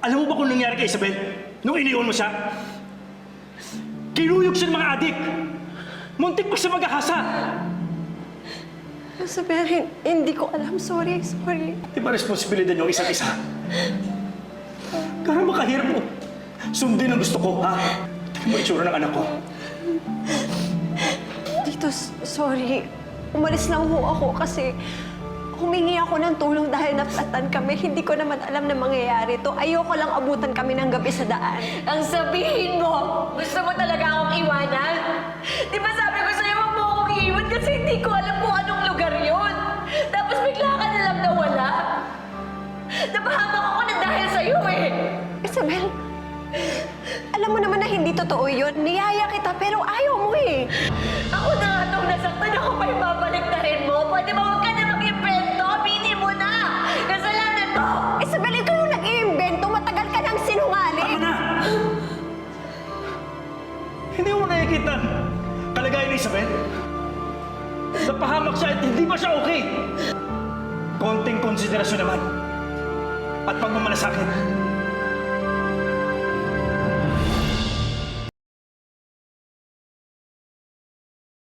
Alam mo ba kung nangyari kay Isabel? Nung iniwan mo siya? Kinuyog siya ng mga adik! Muntik pa siya maghahasa! Isabel, hindi ko alam. Sorry. Di ba responsibilidad yung isa't isa? Para makahirap mo. Sundin ang gusto ko, ha? Tingnan mo itsura ng anak ko. Tito, sorry. Umalis lang ho ako kasi humingi ako ng tulong dahil naplatan kami. Hindi ko naman alam na mangyayari to. Ayoko lang abutan kami ng gabi sa daan. Ang sabihin mo, gusto mo talaga akong iwanan? Di ba sabi ko sa'yo, huwag mo akong iiwan kasi hindi ko alam kung anong lugar yun. Tapos bigla ka na lang nawala. Napahamak ako na dahil sa'yo eh. Isabel, alam mo naman na hindi totoo yun. Niyaya kita pero ayaw mo eh. Ako na nga itong nasaktan, ako pa yung babalik na rin mo. Pwede ba huwag ka na mag-invento? Aminin mo na! Kasalanan mo! Isabel, ikaw yung nag-iimbento. Matagal ka nang sinungaling. Tama na! Hindi mo nakikita ang kalagayan ni Isabel? Napahamak siya at hindi ba siya okay? Konting konsiderasyon naman. At pagmamalasakit.